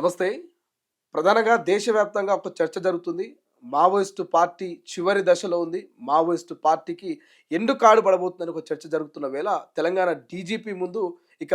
నమస్తే. ప్రధానంగా దేశవ్యాప్తంగా ఒక చర్చ జరుగుతుంది. మావోయిస్టు పార్టీ చివరి దశలో ఉంది. మావోయిస్టు పార్టీకి ఎండుకాడు పడబోతుందని ఒక చర్చ జరుగుతున్న వేళ తెలంగాణ డీజీపీ ముందు ఇక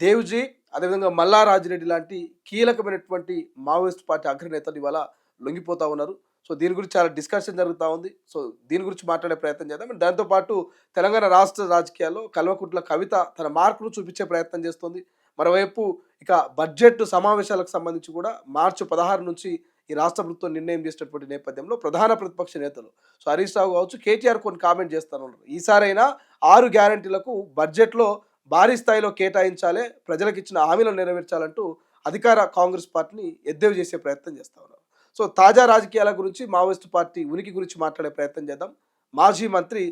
దేవ్‌జీ, అదేవిధంగా మల్లా రాజిరెడ్డి లాంటి కీలకమైనటువంటి మావోయిస్ట్ పార్టీ అగ్రనేతలు ఇవాళ లొంగిపోతా ఉన్నారు. సో, దీని గురించి చాలా డిస్కషన్ జరుగుతా ఉంది. సో, దీని గురించి మాట్లాడే ప్రయత్నం చేద్దాం. దాంతో పాటు తెలంగాణ రాష్ట్ర రాజకీయాల్లో కల్వకుంట్ల కవిత తన మార్కును చూపించే ప్రయత్నం చేస్తోంది. మరోవైపు ఇక బడ్జెట్ సమావేశాలకు సంబంధించి కూడా మార్చి 16 నుంచి ఈ రాష్ట్ర ప్రభుత్వం నిర్ణయం చేసినటువంటి నేపథ్యంలో ప్రధాన ప్రతిపక్ష నేతలు హరీష్ రావు కావచ్చు, కేటీఆర్ కొన్ని కామెంట్ చేస్తానున్నారు. ఈసారైనా 6 గ్యారంటీలకు బడ్జెట్లో భారీ స్థాయిలో కేటాయించాలి, ప్రజలకు ఇచ్చిన హామీలను నెరవేర్చాలంటూ అధికార కాంగ్రెస్ పార్టీని ఎద్దేవి చేసే ప్రయత్నం చేస్తా ఉన్నారు. సో, తాజా రాజకీయాల గురించి, మావోయిస్టు పార్టీ ఉనికి గురించి మాట్లాడే ప్రయత్నం చేద్దాం. మాజీ మంత్రి,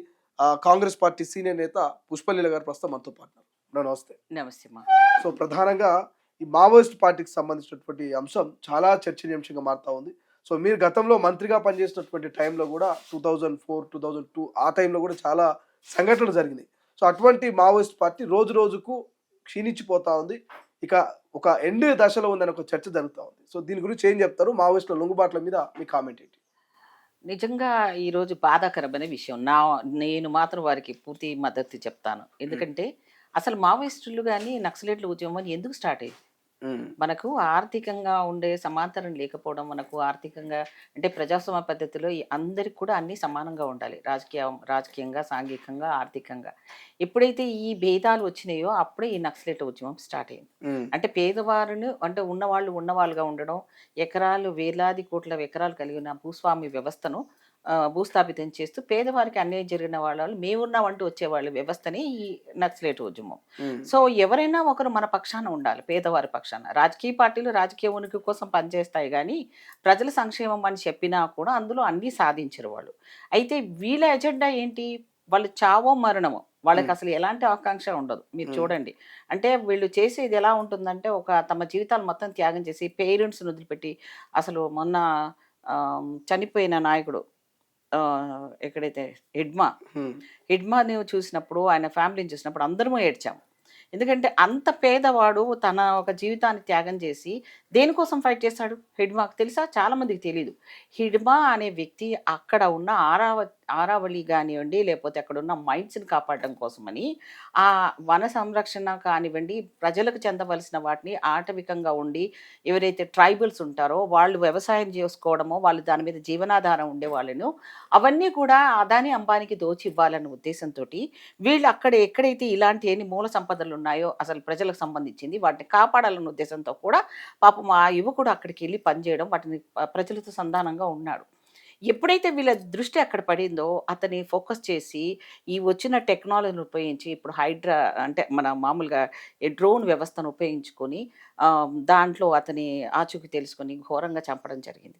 కాంగ్రెస్ పార్టీ సీనియర్ నేత పుష్పలీల గారు ప్రస్తుతం మనతో పాటు ఉన్నారు. నమస్తే. నమస్తే మా. సో, ప్రధానంగా ఈ మావోయిస్ట్ పార్టీకి సంబంధించినటువంటి అంశం చాలా చర్చనీయాంశంగా మారుతా ఉంది. సో, మీరు గతంలో మంత్రిగా పనిచేసినటువంటి టైంలో కూడా 2004, 2002 ఆ టైంలో కూడా చాలా సంఘటనలు జరిగినాయి. సో, అటువంటి మావోయిస్ట్ పార్టీ రోజు రోజుకు క్షీణించిపోతా ఉంది. ఇక ఒక ఎండ్ దశలో ఉందని ఒక చర్చ జరుగుతూ ఉంది. సో, దీని గురించి ఏం చెప్తారు? మావోయిస్టుల లొంగుబాట్ల మీద మీ కామెంట్ ఏంటి? నిజంగా ఈరోజు బాధాకరమైన విషయం. నేను మాత్రం వారికి పూర్తి మద్దతు చెప్తాను. ఎందుకంటే అసలు మావోయిస్టులు గాని, నక్సలైట్ల ఉద్యమం ఎందుకు స్టార్ట్ అయింది? హ్మ్. మనకు ఆర్థికంగా ఉండే సమాంతరం లేకపోవడం, మనకు ఆర్థికంగా అంటే ప్రజాస్వామ్య పద్ధతిలో అందరికి కూడా అన్నీ సమానంగా ఉండాలి. రాజకీయంగా, సాంఘికంగా, ఆర్థికంగా. ఎప్పుడైతే ఈ భేదాలు వచ్చినాయో అప్పుడే ఈ నక్సలైట్ ఉద్యమం స్టార్ట్ అయింది. హ్మ్. అంటే పేదవారిని అంటే ఉన్నవాళ్ళుగా ఉండడం, వేలాది కోట్ల ఎకరాలు కలిగిన భూస్వామ్య వ్యవస్థను భూస్థాపితం చేస్తూ పేదవారికి అన్యాయం జరిగిన వాళ్ళు మేమున్నామంటూ వచ్చేవాళ్ళ వ్యవస్థని ఈ నక్సలైట్ ఉద్యమం. హ్మ్. సో ఎవరైనా ఒకరు మన పక్షాన ఉండాలి, పేదవారి పక్షాన. రాజకీయ పార్టీలు రాజకీయ ఉనికి కోసం పనిచేస్తాయి కానీ ప్రజల సంక్షేమం అని చెప్పినా కూడా అందులో అన్నీ సాధించరు వాళ్ళు. అయితే వీళ్ళ ఎజెండా ఏంటి? వాళ్ళు చావో మరణమో, వాళ్ళకి హ్మ్. అసలు ఎలాంటి ఆకాంక్ష ఉండదు. మీరు హ్మ్. చూడండి. అంటే వీళ్ళు చేసేది ఎలా ఉంటుందంటే తమ జీవితాలు మొత్తం త్యాగం చేసి పేరెంట్స్ని వదిలిపెట్టి అసలు మొన్న చనిపోయిన నాయకుడు ఎక్కడైతే హిడ్మా, హ్మ్. హిడ్మాని చూసినప్పుడు, ఆయన ఫ్యామిలీని చూసినప్పుడు అందరము ఏడ్చాము. ఎందుకంటే అంత పేదవాడు తన ఒక జీవితాన్ని త్యాగం చేసి దేనికోసం ఫైట్ చేశాడు? హిడ్మాకు తెలుసా? చాలా మందికి తెలీదు. హిడ్మా అనే వ్యక్తి అక్కడ ఉన్న ఆరావళి కానివ్వండి, లేకపోతే అక్కడ ఉన్న మైండ్స్ని కాపాడడం కోసమని ఆ వన సంరక్షణ కానివ్వండి, ప్రజలకు చెందవలసిన వాటిని ఆటవికంగా ఉండి ఎవరైతే ట్రైబల్స్ ఉంటారో వాళ్ళు వ్యవసాయం చేసుకోవడమో, వాళ్ళు దాని మీద జీవనాధారం ఉండే వాళ్ళను అవన్నీ కూడా అదాని అంబానీకి దోచి ఇవ్వాలన్న ఉద్దేశంతో వీళ్ళు అక్కడ ఎక్కడైతే ఇలాంటి ఎన్ని మూల సంపదలు ఉన్నాయో అసలు ప్రజలకు సంబంధించింది వాటిని కాపాడాలన్న ఉద్దేశంతో కూడా పాపం ఆ యువకుడు అక్కడికి వెళ్ళి పనిచేయడం, వాటిని ప్రజలతో సంధానంగా ఉన్నాడు. ఎప్పుడైతే వీళ్ళ దృష్టి అక్కడ పడిందో అతని ఫోకస్ చేసి ఈ వచ్చిన టెక్నాలజీని ఉపయోగించి ఇప్పుడు హైడ్రా అంటే మన మామూలుగా ఈ డ్రోన్ వ్యవస్థను ఉపయోగించుకొని దాంట్లో అతని ఆచూకీ తెలుసుకొని ఘోరంగా చంపడం జరిగింది.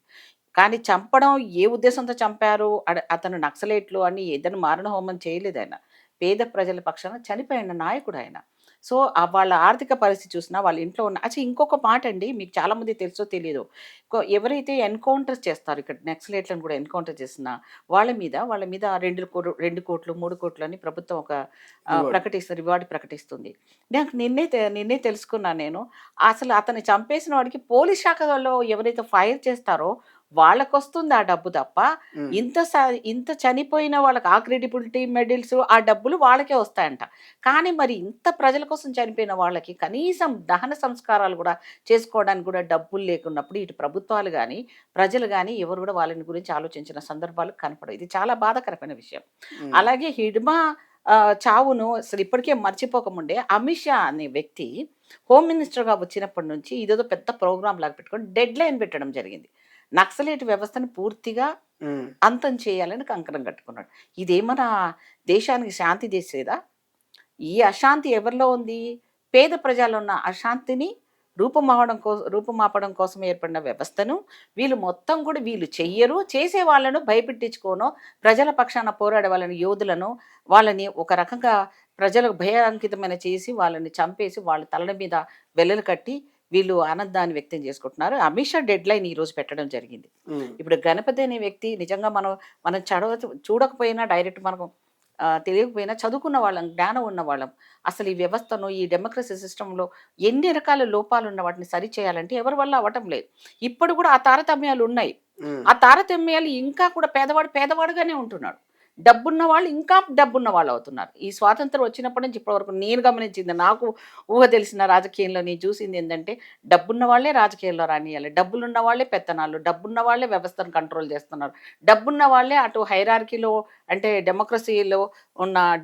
కానీ చంపడం ఏ ఉద్దేశంతో చంపారు? అతను నక్సలైట్లు అని ఏదైనా మారణ హోమం చేయలేదు ఆయన. పేద ప్రజల పక్షాన చనిపోయిన నాయకుడు ఆయన. సో, వాళ్ళ ఆర్థిక పరిస్థితి చూసినా వాళ్ళ ఇంట్లో ఉన్న ఇంకొక మాటండి, మీకు చాలామందికి తెలుసో తెలీదో. ఎవరైతే ఎన్‌కౌంటర్స్ చేస్తారో ఇక్కడ నక్సలైట్‌లను కూడా ఎన్‌కౌంటర్ చేసిన వాళ్ళ మీద 2,00,00,000, 3,00,00,000 అని ప్రభుత్వం ఒక రివార్డ్. రివార్డ్ ప్రకటిస్తుంది. నాకు నిన్నే తెలుసుకున్నాను నేను. అసలు అతన్ని చంపేసిన వాడికి పోలీస్ శాఖలో ఎవరైతే ఫైర్ చేస్తారో వాళ్ళకొస్తుంది ఆ డబ్బు తప్ప, హ్మ్. ఇంత చనిపోయిన వాళ్ళకి ఆ క్రెడిబిలిటీ మెడల్స్ ఆ డబ్బులు వాళ్ళకే వస్తాయంట. కానీ మరి ఇంత ప్రజల కోసం చనిపోయిన వాళ్ళకి కనీసం దహన సంస్కారాలు కూడా చేసుకోవడానికి కూడా డబ్బులు లేకున్నప్పుడు ఇటు ప్రభుత్వాలు గానీ, ప్రజలు గానీ ఎవరు కూడా వాళ్ళని గురించి ఆలోచించిన సందర్భాలు కనపడవు. ఇది చాలా బాధాకరమైన విషయం. హ్మ్. అలాగే హిడ్మా చావును అసలు ఇప్పటికే మర్చిపోకముందే అమిత్ షా అనే వ్యక్తి హోమ్ మినిస్టర్‌గా వచ్చినప్పటి నుంచి ఇదేదో పెద్ద ప్రోగ్రామ్ లాగా పెట్టుకొని డెడ్‌లైన్ పెట్టడం జరిగింది. నక్సలైట్ వ్యవస్థను పూర్తిగా హ్మ్. అంతం చేయాలని కంకణం కట్టుకున్నాడు. ఇదేమన్నా దేశానికి శాంతి తెచ్చేదా? ఈ అశాంతి ఎవరిలో ఉంది? పేద ప్రజల్లో ఉన్న అశాంతిని రూపుమాపడం కోసం ఏర్పడిన వ్యవస్థను వీళ్ళు మొత్తం కూడా వీళ్ళు చెయ్యరు. చేసే వాళ్ళను భయపెట్టించుకోనో, ప్రజల పక్షాన పోరాడే వాళ్ళని యోధులను వాళ్ళని ఒక రకంగా ప్రజలకు భయాంకితమైన చేసి వాళ్ళని చంపేసి వాళ్ళ తలల మీద వెల్లలు కట్టి వీళ్ళు ఆనందాన్ని వ్యక్తం చేసుకుంటున్నారు. అమిత్ షా డెడ్‌లైన్ ఈరోజు పెట్టడం జరిగింది. హ్మ్. ఇప్పుడు గణపతి అనే వ్యక్తి నిజంగా మనం మనం చూడకపోయినా డైరెక్ట్ మనకు తెలియకపోయినా చదువుకున్న వాళ్ళం, జ్ఞానం ఉన్న వాళ్ళం. అసలు ఈ వ్యవస్థను, ఈ డెమోక్రసీ సిస్టమ్‌లో ఎన్ని రకాల లోపాలున్న వాటిని సరిచేయాలంటే ఎవరి వల్ల అవ్వటం లేదు. ఇప్పుడు కూడా ఆ తారతమ్యాలున్నాయి. హ్మ్. ఆ తారతమ్యాలు ఇంకా కూడా పేదవాడు పేదవాడుగానే ఉంటున్నాడు. డబ్బున్న వాళ్ళు ఇంకా డబ్బున్న వాళ్ళవుతున్నారు. ఈ స్వాతంత్రం వచ్చినప్పటి నుంచి ఇప్పటి వరకు నేను గమనించింది, నాకు ఊహ తెలిసిన రాజకీయంలో నేను చూసిందేంటంటే, డబ్బున్న వాళ్ళే రాజకీయాల్లో రానియ్యాలి. డబ్బులున్న వాళ్ళే పెత్తనాలు. డబ్బున్న వాళ్ళే వ్యవస్థను కంట్రోల్ చేస్తున్నారు. డబ్బున్న వాళ్ళే అటు హైరార్కీలో అంటే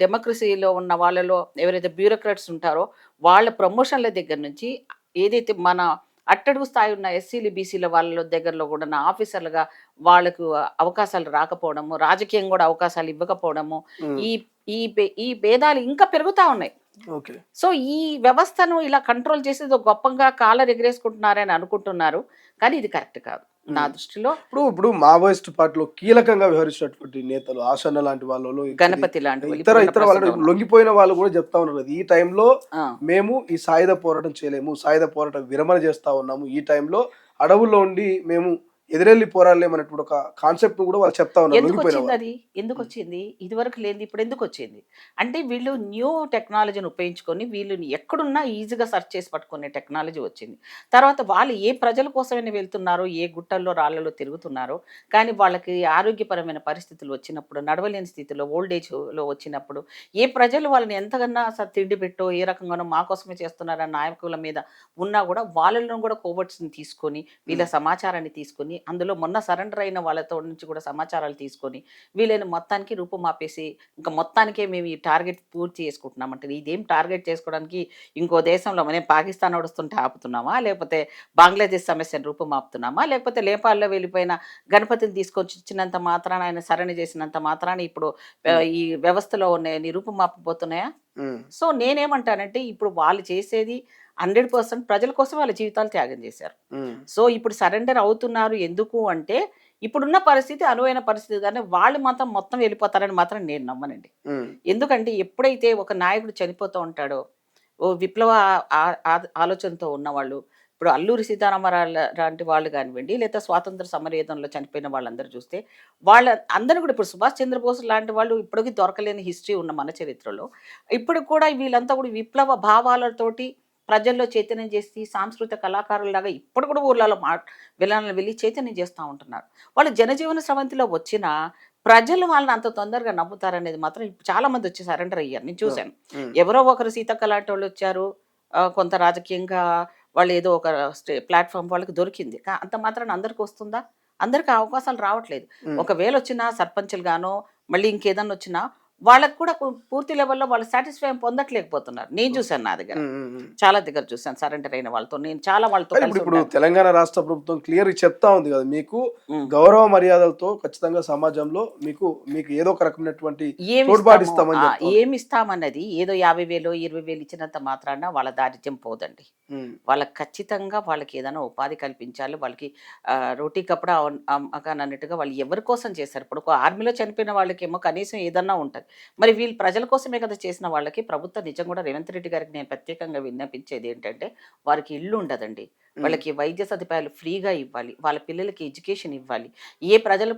డెమోక్రసీలో ఉన్న వాళ్ళలో ఎవరైతే బ్యూరోక్రాట్స్ ఉంటారో, వాళ్ళ ప్రమోషన్‌ల దగ్గర నుంచి ఏదైతే మన అట్టడుగు స్థాయి ఉన్న ఎస్సీలు, బీసీల వాళ్ళ దగ్గరలో కూడా ఆఫీసర్లుగా వాళ్ళకు అవకాశాలు రాకపోవడము, రాజకీయం కూడా అవకాశాలు ఇవ్వకపోవడము, హ్మ్. ఈ ఈ భేదాలు ఇంకా పెరుగుతా ఉన్నాయి. ఓకే. సో, ఈ వ్యవస్థను ఇలా కంట్రోల్ చేసి ఏదో గొప్పగా కాలర్ ఎగరేసుకుంటున్నారని అనుకుంటున్నారు. కానీ ఇది కరెక్ట్ కాదు. నా హ్మ్. దృష్టిలో ఇప్పుడు మావోయిస్ట్ పార్టీలో కీలకంగా వ్యవహరించినటువంటి నేతలు ఆసన్న లాంటి వాళ్ళు, గణపతి లాంటి వాళ్ళు, ఇతర ఇప్పుడున్న ఇతర వాళ్ళు ప్రస్తుతం ఉన్న లొంగిపోయిన వాళ్ళు కూడా చెప్తా ఉన్నారు కదా! ఈ టైంలో ఆ! మేము ఈ సాయుధ పోరాటం చేయలేము. సాయుధ పోరాటం విరమణ చేస్తా ఉన్నాము. ఈ టైంలో అడవుల్లో ఉండి మేము ఎదురెళ్లి పోరాడలేము అనేటువంటి ఒక కాన్సెప్ట్ కూడా వాళ్ళు చెప్తా ఉన్నారు లొంగిపోయిన వాళ్ళు. ఎందుకొచ్చిందది? హ్మ్. ఎందుకొచ్చింది? ఇదివరకు లేనిది ఇప్పుడెందుకొచ్చింది? అంటే వీళ్ళు న్యూ టెక్నాలజీని ఉపయోగించుకొని వీళ్ళని ఎక్కడున్నా ఈజీగా సెర్చ్ చేసి పట్టుకునే టెక్నాలజీ వచ్చింది. తర్వాత వాళ్ళు ఏ ప్రజల కోసమైనా వెళ్తున్నారో, ఏ గుట్టల్లో, రాళ్ళలో తిరుగుతున్నారో, కానీ వాళ్ళకి ఆరోగ్యపరమైన పరిస్థితులు వచ్చినప్పుడు, నడవలేని స్థితిలో, ఓల్డ్ ఏజ్‌లో వచ్చినప్పుడు, ఏ ప్రజలు వాళ్ళని ఎంతకన్నా తిండి పెట్టో, ఏ రకంగానో మా కోసమే చేస్తున్నారన్న నాయకుల మీద ఉన్నా గూడా, వాళ్ళలో గూడా కోవర్ట్స్‌ని తీసుకొని, వీళ్ళ హ్మ్. సమాచారాన్ని తీసుకొని, అందులో మొన్న సరెండర్ అయిన వాళ్ళతో నుంచి కూడా సమాచారాలు తీసుకొని, వీళ్ళని మొత్తానికి రూపుమాపేసి, ఇంక మొత్తానికే మేము ఈ టార్గెట్ పూర్తి చేసుకుంటున్నామంటే, ఇదేం టార్గెట్ చేసుకోవడానికి ఇంకో దేశంలో మనం పాకిస్తాన్ నడుస్తుంటే ఆపుతున్నామా? లేకపోతే బంగ్లాదేశ్ సమస్యను రూపుమాపుతున్నామా? లేకపోతే నేపాల్‌లో వెళ్ళిపోయిన గణపతిని తీసుకొచ్చి ఇచ్చినంత మాత్రాన, ఆయన సరణి చేసినంత మాత్రాన ఇప్పుడు హ్మ్. ఈ వ్యవస్థలో ఉన్నయన్ని రూపుమాపబోతున్నాయా? హ్మ్. సో, నేనేమంటానంటే, ఇప్పుడు వాళ్ళు చేసేది 100% ప్రజల కోసం వాళ్ళ జీవితాలు త్యాగం చేశారు. హ్మ్. సో, ఇప్పుడు సరెండర్ అవుతున్నారు ఎందుకు అంటే, ఇప్పుడున్న పరిస్థితి అనువైన పరిస్థితి గాని, వాళ్ళు మాత్రం మొత్తం వెళ్ళిపోతారని మాత్రం నేను నమ్మనండి. హ్మ్. ఎందుకంటే, ఎప్పుడైతే ఒక నాయకుడు చనిపోతూ ఉంటాడో, ఓ విప్లవ ఆ ఆలోచనతో ఉన్నవాళ్ళు, ఇప్పుడు అల్లూరి సీతారామరాజు లాంటి వాళ్ళు గానివ్వండి, లేదా స్వాతంత్ర సమరయుధంలో చనిపోయిన వాళ్ళందరూ చూస్తే, వాళ్ళ అందరూ కూడా ఇప్పుడు సుభాష్ చంద్రబోస్ లాంటి వాళ్ళు ఇప్పటికి దొరకలేని హిస్టరీ ఉన్న మన చరిత్రలో, ఇప్పటికి కూడా వీళ్ళంతా కూడా విప్లవ భావాలతోటి ప్రజల్లో చైతన్యం చేసి, సాంస్కృతిక కళాకారుల్లాగా ఇప్పుడు కూడా ఊర్లలో వెళ్ళి చైతన్యం చేస్తా ఉంటున్నారు. వాళ్ళు జనజీవన స్రవంతిలో వచ్చినా, ప్రజలు వాళ్ళని అంత తొందరగా నమ్ముతారనేది మాత్రం ఇప్పుడు చాలా మంది వచ్చి సరెండర్ అయ్యారు. నేను ఆ! చూసాను. హ్మ్. ఎవరో ఒకరు సీతక్క లాంటోళ్ళొచ్చారు. కొంత రాజకీయంగా వాళ్ళేదో ఒక ప్లాట్‌ఫార్మ్ వాళ్ళకి దొరికింది. అంత మాత్రాన అందరికొస్తుందా? అందరికి ఆ అవకాశాలు రావట్లేదు. హ్మ్. ఒకవేళొచ్చినా సర్పంచులుగానో, మళ్ళీ ఇంకేదన్నొచ్చినా వాళ్ళకి కూడా పూర్తి లెవెల్‌లో వాళ్ళు సాటిస్ఫై పొందట్లేకపోతున్నారు. నేను ఓకే. చూసాను నా దగ్గర. హ్మ్. హ్మ్. హ్మ్. చాలా దగ్గర చూసాను సరెండర్ అయిన వాళ్ళతో. నేను చాలా వాళ్ళతో కానీ ఇప్పుడు కలిసుంటాను. తెలంగాణ రాష్ట్ర ప్రభుత్వం క్లియర్‌గా చెప్తా ఉంది గదా! మీకు హ్మ్. గౌరవ మర్యాదలతో ఖచ్చితంగా సమాజంలో మీకు ఏదో ఒక రకమైనటువంటి తోడ్పాటు ఏమిస్తాము? ఇస్తామని చెప్తా ఉంది. ఏమిస్తామన్నది ఏదో 50,000, 20,000 ఇచ్చినంత మాత్రాన వాళ్ళ దారిద్ర్యం పోదండి. హ్మ్. వాళ్ళకి ఖచ్చితంగా వాళ్ళకి ఏదైనా ఉపాధి కల్పించాలి. వాళ్ళకి రోటీ కపడా మకాన్ అన్నట్టుగా వాళ్ళు ఎవరి కోసం చేశారు? ఇప్పుడు ఒక ఆర్మీలో చనిపోయిన వాళ్ళకేమో కనీసం ఏదన్నా ఉంటది. మరి వీళ్ళు ప్రజల కోసమే కదా చేసిన వాళ్ళకి ప్రభుత్వం నిజం కూడా రేవంత్ రెడ్డి గారికి నేను ప్రత్యేకంగా విన్నపించేది ఏంటంటే, వారికి ఇల్లు ఉండదండి. హ్మ్. వాళ్ళకి వైద్య సదుపాయాలు ఫ్రీగా ఇవ్వాలి. వాళ్ళ పిల్లలకి ఎడ్యుకేషన్ ఇవ్వాలి.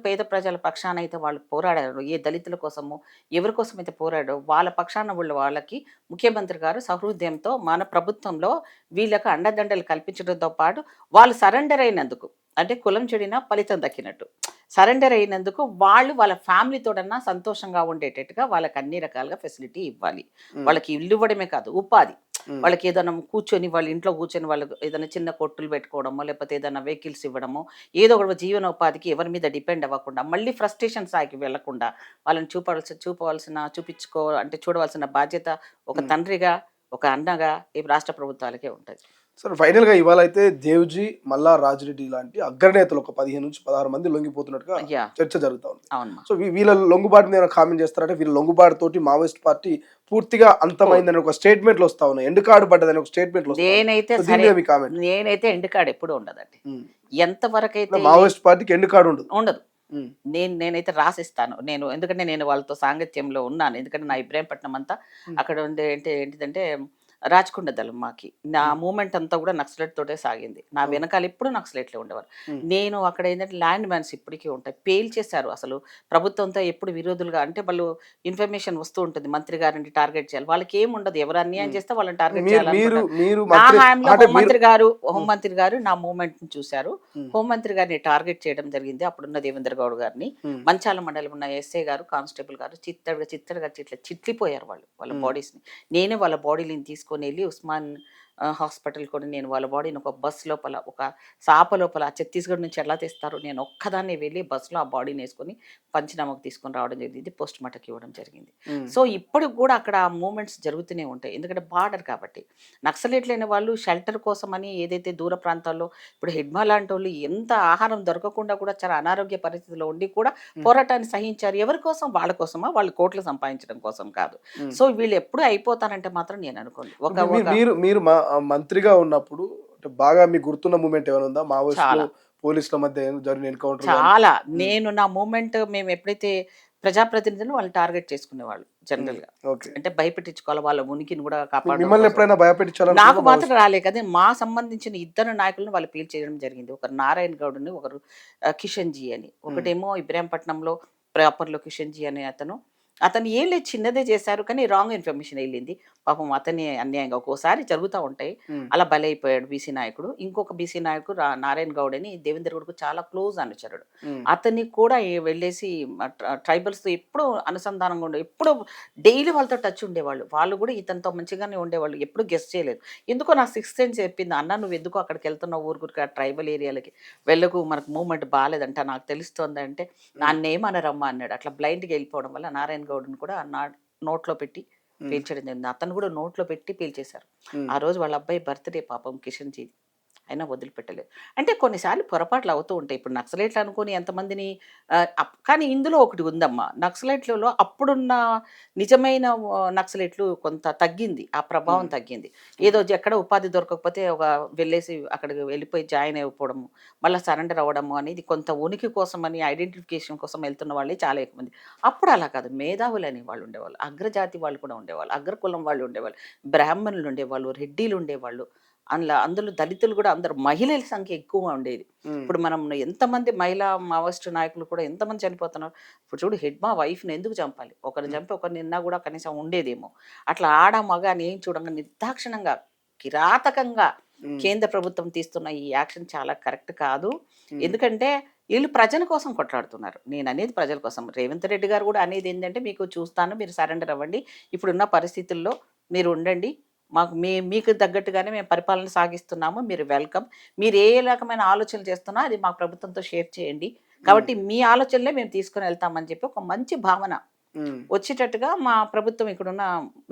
పేద ప్రజల పక్షానైతే వాళ్ళు పోరాడారో, ఏ దళితుల కోసమో, ఎవరి కోసమైతే పోరాడారో వాళ్ళ పక్షాన వాళ్ళకి ముఖ్యమంత్రి గారు సహృదయంతో మన ప్రభుత్వంలో వీళ్ళకి అండదండలు కల్పించడంతో పాటు వాళ్ళు సరెండర్ అయినందుకు అంటే కులం చెడినా ఫలితం దక్కినట్టు. సరెండర్ అయినందుకు వాళ్ళు వాళ్ళ ఫ్యామిలీతోడన్నా సంతోషంగా ఉండేటట్టుగా వాళ్ళకి అన్ని రకాలుగా ఫెసిలిటీ ఇవ్వాలి. హ్మ్. వాళ్ళకి ఇల్లు ఇవ్వడమే కాదు ఉపాధి. హ్మ్. వాళ్ళకి ఏదైనా కూర్చొని వాళ్ళ ఇంట్లో కూర్చొని వాళ్ళకి ఏదైనా చిన్న కొట్టులు పెట్టుకోవడమో, లేకపోతే ఏదైనా వెహికల్స్ ఇవ్వడమో, ఏదో ఒక జీవనోపాధికి ఎవరి మీద డిపెండ్ అవ్వకుండా, మళ్ళీ ఫ్రస్ట్రేషన్ స్థాయికి వెళ్ళకుండా, వాళ్ళని చూడవలసిన బాధ్యత ఒక హ్మ్. తండ్రిగా, ఒక అన్నగా ఈ రాష్ట్ర ప్రభుత్వాలకే ఉంటది. సరే ఫైనల్‌గా ఇవాళైతే దేవ్‌జీ, మల్లా రాజిరెడ్డి లాంటి అగ్రనేతలు ఒక 15-16 మంది లొంగిపోతున్నట్టుగా యాహ్! చర్చ జరుగుతా ఉంది. అవునమ్మా. సో, వీళ్ళ లొంగుబాటుని ఏమైనా కామెంట్ చేస్తారంటే వీళ్ళ లొంగుబాటుతోటి మావోయిస్ట్ పార్టీ పూర్తిగా పోదు. అంతమైందని ఒక స్టేట్‌మెంట్‌లు వస్తా ఉన్నాయి. ఎండుకాడు పడ్డదని ఒక స్టేట్‌మెంట్‌లు వస్తా ఉన్నాయి. నేనైతే సో, దీని సరే, మీద మీ కామెంట్? నేనైతే ఎండ్ కార్డ్ ఎప్పుడూ ఉండదండి. హ్మ్. ఎంత అంటే వరకైతే మావోయిస్ట్ పార్టీకి ఎండుకాడు ఉండదు. ఉండదు. హ్మ్. నేనైతే రాసిస్తాను. ఎందుకంటే నేను వాళ్ళతో సాంగత్యంలో ఉన్నాను. ఎందుకంటే నా ఇబ్రాహీంపట్నం అంతా హ్మ్. అక్కడ ఉండే ఏంటిదంటే రాచకొండ దళం మాకి. నా మూవ్‌మెంట్ అంతా కూడా నక్సలైట్ తోటే సాగింది. నా వెనకాల ఎప్పుడు నక్సలైట్‌లే ఉండేవారు. నేను అక్కడ ఏంటంటే ల్యాండ్ మైన్స్ ఇప్పటికి ఉంటాయి. పేల్చేశారు అసలు. ప్రభుత్వంతో ఎప్పుడు విరోధులుగా అంటే వాళ్ళు ఇన్ఫర్మేషన్ వస్తూ ఉంటుంది. మంత్రి గారిని టార్గెట్ చేయాలి. వాళ్ళకేముండదు. ఎవరు అన్యాయం చేస్తే వాళ్ళని టార్గెట్ మీరు మీరు చేయాలనుకుంటారు. మీరు నా మంత్రి హయాంలో అంటే మీరు హోంమంత్రి గారు నా మూవ్‌మెంట్‌ని చూసారు. హోంమంత్రి గారిని టార్గెట్ చేయడం జరిగింది. అప్పుడున్న దేవేంద్ర గౌడ్ గారిని. మంచాల మండలం ఉన్న ఎస్ఐ గారు, కానిస్టేబుల్ గారు చిత్తడిగా ఇట్లా చిట్లిపోయారు వాళ్ళు. వాళ్ళ బాడీస్‌ని. నేనే వాళ్ళ బాడీలని తీసుకొని వెళ్ళి ఉస్మాన్ హాస్పిటల్ కూడా నేను వాళ్ళ బాడీని ఒక బస్ లోపల ఒక సాప లోపల ఛత్తీస్గఢ్ నుంచి ఎలా తెస్తారు నేను ఒక్కదాన్నే వెళ్ళి బస్సులో ఆ బాడీని వేసుకొని పంచనామాకు తీసుకొని రావడం జరిగింది. పోస్ట్ మార్టంకి ఇవ్వడం జరిగింది. సో ఇప్పటికి కూడా అక్కడ మూమెంట్స్ జరుగుతూనే ఉంటాయి. ఎందుకంటే బార్డర్ కాబట్టి నక్సలైట్లైన వాళ్ళు షెల్టర్ కోసమని ఏదైతే దూర ప్రాంతాల్లో ఇప్పుడు హిడ్మా లాంటి వాళ్ళు ఎంత ఆహారం దొరకకుండా కూడా చాలా అనారోగ్య పరిస్థితిలో ఉండి కూడా పోరాటాన్ని సహించారు. ఎవరి కోసం? వాళ్ళ కోసమా? వాళ్ళు కోట్లు సంపాదించడం కోసం కాదు. సో వీళ్ళు ఎప్పుడు అయిపోతారంటే మాత్రం నేను అనుకోను. ఒక మీరు ఒక మీరు మీరు మంత్రిగా ఉన్నప్పుడు అంటే బాగా మీకు గుర్తున్న మూమెంట్ ఏమైనా ఉందా? మావోయిస్టులు చాలా. పోలీసుల మధ్య జరిగిన ఎన్కౌంటర్ గాని? చాలా. హ్మ్. నేను నా మూవ్‌మెంట్ మేము ఎప్పుడైతే ప్రజాప్రతినిధులను వాళ్ళు టార్గెట్ చేసుకునేవాళ్ళు జనరల్‌గా. ఓకే. అంటే భయపెట్టించుకోవాలి. వాళ్ళ ఉనికిని కూడా కాపాడడం మిమ్మల్ని కోసం. ఎప్పుడైనా భయపెట్టించాలనుకున్నారా నాకు మాత్రం మావోయిస్టులు? రాలే కదా! మా సంబంధించిన ఇద్దరు నాయకులను వాళ్ళు పీల్చేయడం జరిగింది. ఒకరు నారాయణ గౌడ్‌ని, ఒకరు కిషన్‌జీ అని. ఒకటేమో ఇబ్రాహీంపట్నంలో ప్రాపర్‌లో కిషన్‌జీ అనే అతను. అతను ఏం లేదు చిన్నదే చేశారు కానీ రాంగ్ ఇన్ఫర్మేషన్ ఎళ్ళింది. పాపం అతనే అన్యాయంగా ఒక్కోసారి జరుగుతా ఉంటాయి. హ్మ్. అలా బలైపోయాడు బీసీ నాయకుడు. ఇంకొక బీసీ నాయకుడు నారాయణ గౌడ్ అని దేవేంద్ర గౌడ్‌కు చాలా క్లోజ్ అనుచరుడు. హ్మ్. అతన్ని కూడా వెళ్ళేసి ట్రైబల్స్‌తో ఎప్పుడూ అనుసంధానంగా ఎప్పుడూ డైలీ వాళ్ళతో టచ్ ఉండేవాళ్ళు. వాళ్ళు కూడా ఇతనితో మంచిగానే ఉండేవాళ్ళు. ఎప్పుడు గెస్ చేయలేదు. ఎందుకో నా సిక్స్త్ సెన్స్ చెప్పింది. "అన్న నువ్వెందుకో అక్కడికెళ్తున్నావు ఊరుకురికే ఆ ట్రైబల్ ఏరియాలకి వెళ్ళకు. మనకు మూవ్‌మెంట్ బాలేదంట నాకు తెలుస్తోంది" అంటే, "నన్నేమనరమ్మా" అన్నాడు. అట్లా బ్లైండ్‌గా వెళ్ళిపోవడం వల్ల నారాయణ గౌడ్‌ని కూడా నోట్లో పెట్టి హ్మ్. పీల్చడం జరిగింది. అతను కూడా నోట్లో పెట్టి పీల్చేశారు. హ్మ్. ఆ రోజు వాళ్ళ అబ్బాయి బర్త్‌డే పాపం కిషన్‌జీది. అయినా వదిలిపెట్టలేదు. అంటే కొన్నిసార్లు పొరపాట్లు అవుతూ ఉంటాయి. ఇప్పుడు నక్సలైట్లు అనుకోని ఎంతమందిని కానీ ఇందులో ఒకటి ఉందమ్మా. నక్సలైట్లలో అప్పుడున్న నిజమైన నక్సలైట్లు కొంత తగ్గింది. ఆ ప్రభావం హ్మ్. తగ్గింది. ఏదో ఎక్కడ ఉపాధి దొరకకపోతే వెళ్ళేసి అక్కడికి వెళ్ళిపోయి జాయిన్ అయిపోవడము, మళ్ళా సరెండర్ అవ్వడము అనేది కొంత ఉనికి కోసమని ఐడెంటిఫికేషన్ కోసం వెళ్తున్న వాళ్ళే చాలా ఎక్కువ మంది. అప్పుడు అలా కాదు. మేధావులు అనేవాళ్ళు ఉండేవాళ్ళు. అగ్రజాతి వాళ్ళు కూడా ఉండేవాళ్ళు. అగ్రకులం వాళ్ళు ఉండేవాళ్ళు. బ్రాహ్మణులు ఉండేవాళ్ళు. రెడ్డిలు ఉండేవాళ్ళు. అందులో దళితులు కూడా అందరూ మహిళల సంఖ్య ఎక్కువగా ఉండేది. హ్మ్. ఇప్పుడు మనం ఎంతమంది మహిళా మావోయిస్ట్ నాయకులు కూడా ఎంతమంది చనిపోతున్నారు. ఇప్పుడు చూడు హెడ్మా వైఫ్‌ని ఎందుకు చంపాలి? ఒకరిని హ్మ్. చంపి ఒకరిని నిన్నా కూడా కనీసం ఉండేదేమో. అట్లా ఆడ, మగ అని ఏం చూడంగా నిర్దాక్షిణ్యంగా, కిరాతకంగా హ్మ్. కేంద్ర ప్రభుత్వం తీస్తున్న ఈ యాక్షన్ చాలా కరెక్ట్ కాదు. హ్మ్. ఎందుకంటే ఈళ్ళు ప్రజల కోసం కొట్లాడుతున్నారు. నేననేది ప్రజల కోసం. రేవంత్ రెడ్డి గారు కూడా అనేదేంటంటే మీకు చూస్తాను మీరు సరెండర్ అవ్వండి. ఇప్పుడున్న పరిస్థితుల్లో మీరు ఉండండి. మీకు తగ్గట్టుగానే మేము పరిపాలన సాగిస్తున్నాము. మీరు వెల్కమ్. మీరు ఏ రకమైన ఆలోచనలు చేస్తున్నా అది మా ప్రభుత్వంతో షేర్ చేయండి. హ్మ్. కాబట్టి మీ ఆలోచనలే మేము తీసుకొని వెళ్తామని చెప్పి ఒక మంచి భావన హ్మ్. వచ్చేటట్టుగా మా ప్రభుత్వం ఇక్కడున్న